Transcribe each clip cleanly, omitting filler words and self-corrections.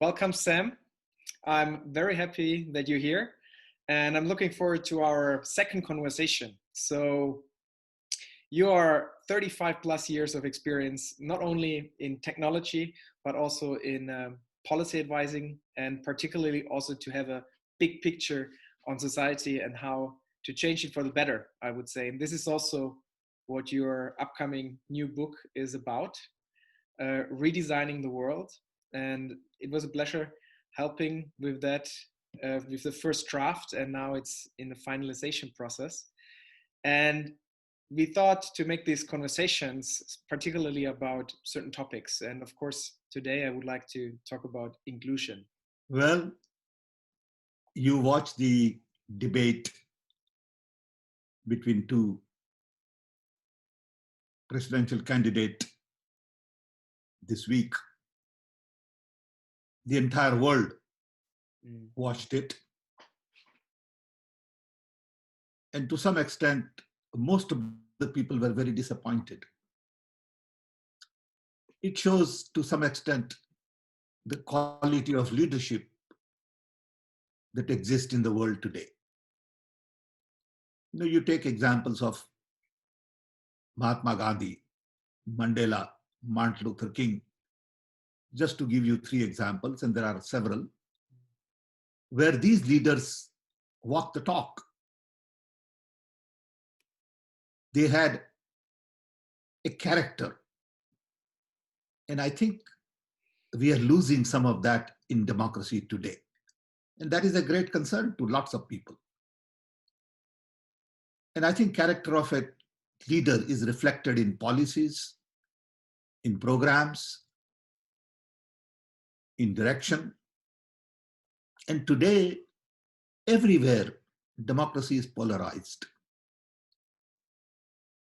Welcome, Sam. I'm very happy that you're here, and I'm looking forward to our second conversation. So, you are 35 plus years of experience, not only in technology, but also in policy advising, and particularly also to have a big picture on society and how to change it for the better, I would say. And this is also what your upcoming new book is about, Redesigning the World. And it was a pleasure helping with that, with the first draft, and now it's in the finalization process. And we thought to make these conversations particularly about certain topics. And of course, today I would like to talk about inclusion. Well, you watch the debate between two presidential candidates this week. The entire world watched it. And to some extent, most of the people were very disappointed. It shows to some extent the quality of leadership that exists in the world today. You take examples of Mahatma Gandhi, Mandela, Martin Luther King, just to give you three examples, and there are several, where these leaders walk the talk. They had a character. And I think we are losing some of that in democracy today. And that is a great concern to lots of people. And I think character of a leader is reflected in policies, in programs, in direction. And today, everywhere, democracy is polarized.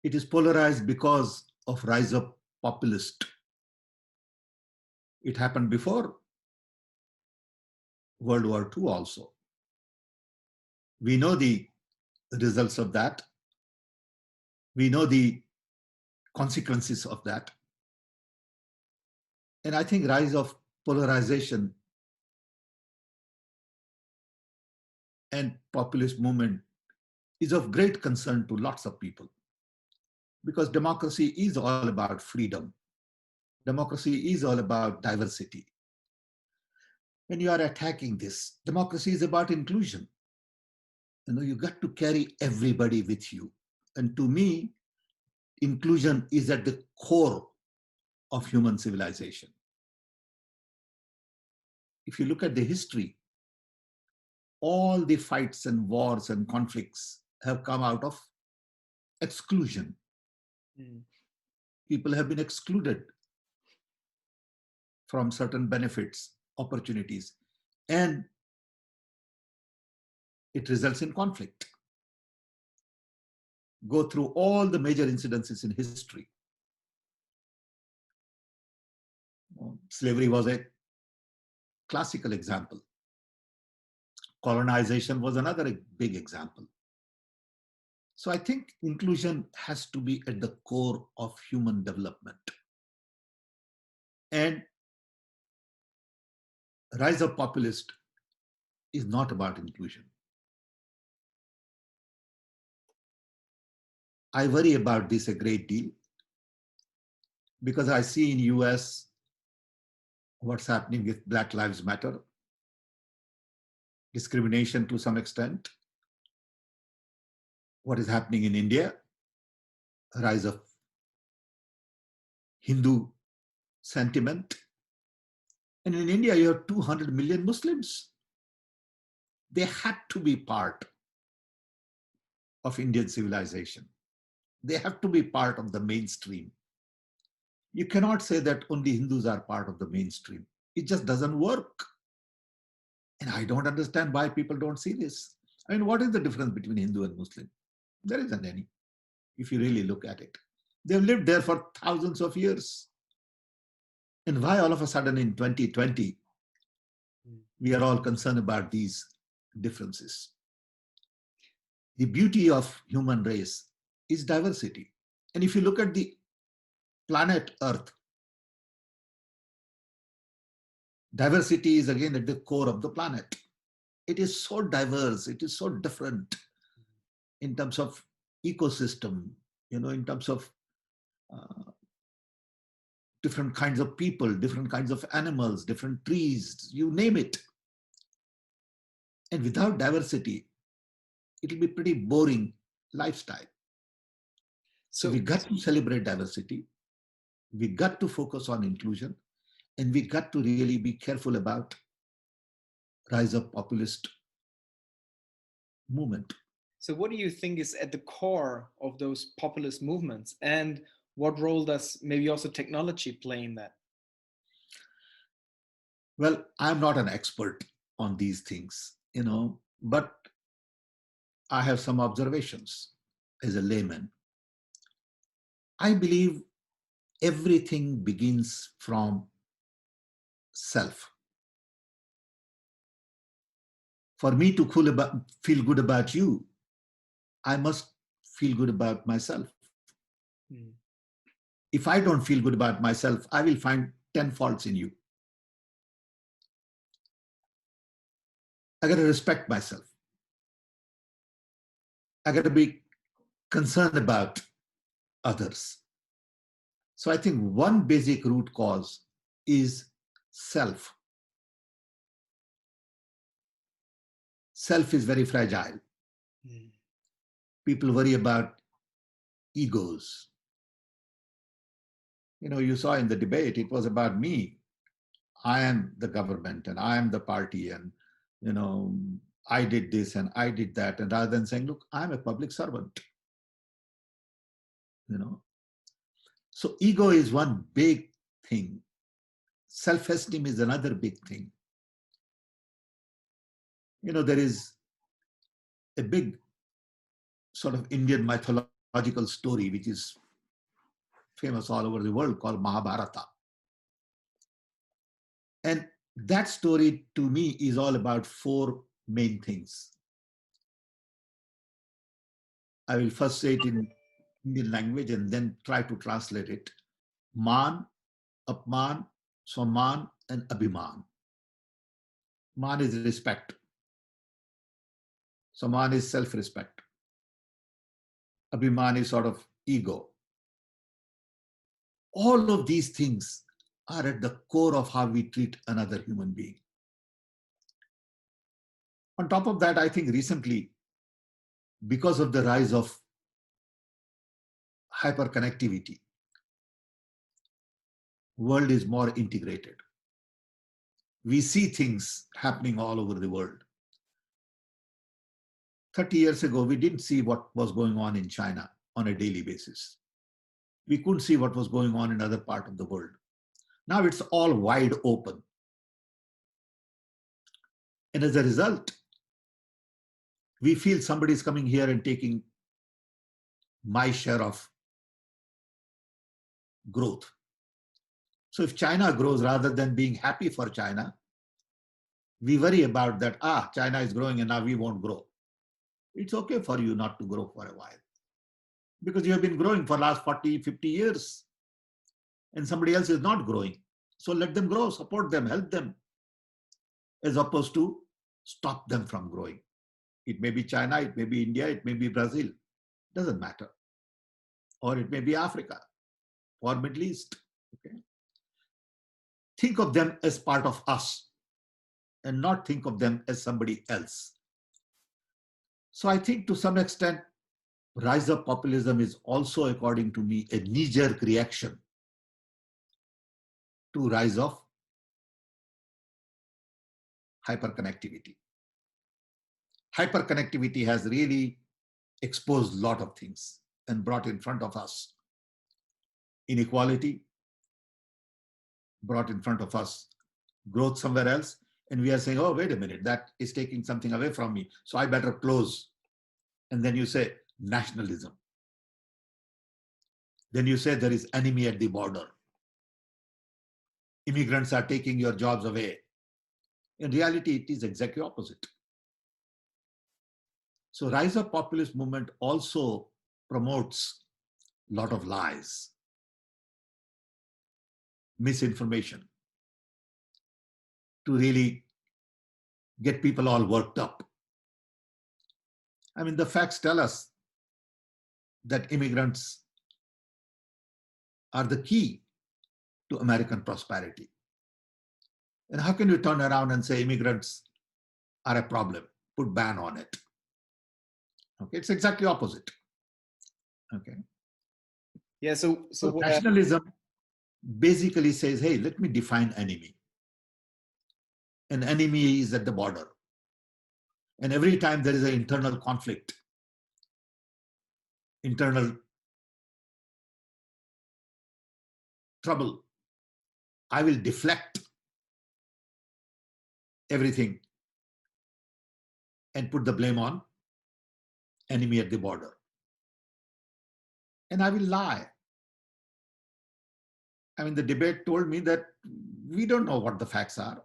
It is polarized because of rise of populist. It happened before World War II also. We know the results of that. We know the consequences of that. And I think rise of polarization and populist movement is of great concern to lots of people, because democracy is all about freedom. Democracy is all about diversity. When you are attacking this, democracy is about inclusion. You got to carry everybody with you. And to me, inclusion is at the core of human civilization. If you look at the history, all the fights and wars and conflicts have come out of exclusion. People have been excluded from certain benefits, opportunities, and it results in conflict. Go through all the major incidences in history. Slavery was a classical example. Colonization was another big example. So I think inclusion has to be at the core of human development. And rise of populist is not about inclusion. I worry about this a great deal because I see in US what's happening with Black Lives Matter, discrimination to some extent, what is happening in India, rise of Hindu sentiment. And in India, you have 200 million Muslims. They had to be part of Indian civilization. They have to be part of the mainstream. You cannot say that only Hindus are part of the mainstream. It just doesn't work. And I don't understand why people don't see this. I mean, what is the difference between Hindu and Muslim? There isn't any, if you really look at it. They've lived there for thousands of years. And why all of a sudden in 2020, we are all concerned about these differences? The beauty of human race is diversity. And if you look at the planet Earth, Diversity is again at the core of the planet. It is so diverse, it is so different in terms of ecosystem, in terms of uh, different kinds of people, different kinds of animals, different trees, you name it. And without diversity, it'll be pretty boring lifestyle. So we got to celebrate diversity. We got to focus on inclusion, and we got to really be careful about rise of populist movement. So what do you think is at the core of those populist movements, and what role does maybe also technology play in that? Well, I'm not an expert on these things, but I have some observations as a layman. I believe everything begins from self. For me to feel good about you, I must feel good about myself. Mm. If I don't feel good about myself, I will find 10 faults in you. I got to respect myself. I got to be concerned about others. So I think one basic root cause is self. Self is very fragile. Mm. People worry about egos. You saw in the debate, it was about me. I am the government and I am the party and, I did this and I did that. And rather than saying, look, I'm a public servant, So ego is one big thing. Self-esteem is another big thing. There is a big sort of Indian mythological story, which is famous all over the world, called Mahabharata. And that story to me is all about four main things. I will first say it in Indian language and then try to translate it. Man, Apman, Swaman, and Abhiman. Man is respect. Swaman is self-respect. Abhiman is sort of ego. All of these things are at the core of how we treat another human being. On top of that, I think recently, because of the rise of hyperconnectivity, world is more integrated. We see things happening all over the world. 30 years ago, we didn't see what was going on in China on a daily basis. We couldn't see what was going on in other parts of the world. Now it's all wide open. And as a result, we feel somebody is coming here and taking my share of growth. So if China grows, rather than being happy for China, we worry about that, China is growing and now we won't grow. It's okay for you not to grow for a while, because you have been growing for the last 40, 50 years and somebody else is not growing. So let them grow, support them, help them, as opposed to stop them from growing. It may be China, it may be India, it may be Brazil, doesn't matter. Or it may be Africa or Middle East. Okay? Think of them as part of us and not think of them as somebody else. So I think to some extent, rise of populism is also, according to me, a knee-jerk reaction to rise of hyperconnectivity. Hyperconnectivity has really exposed a lot of things and brought in front of us inequality, brought in front of us growth somewhere else. And we are saying, oh, wait a minute, that is taking something away from me, so I better close. And then you say nationalism. Then you say there is enemy at the border. Immigrants are taking your jobs away. In reality, it is exactly opposite. So rise of populist movement also promotes a lot of lies, misinformation. to really get people all worked up. I mean, the facts tell us that immigrants are the key to American prosperity. And how can you turn around and say immigrants are a problem, put ban on it? Okay, it's exactly opposite. Okay. Yeah. So Nationalism basically says, hey, let me define enemy. An enemy is at the border. And every time there is an internal conflict, internal trouble, I will deflect everything and put the blame on enemy at the border. And I will lie. I mean, the debate told me that we don't know what the facts are.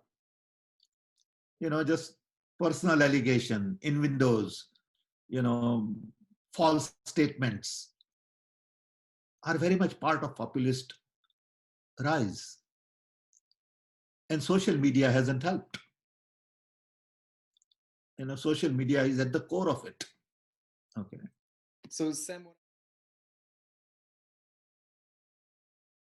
Just personal allegation, innuendos, false statements are very much part of populist rise. And social media hasn't helped. Social media is at the core of it. Okay. So Sam,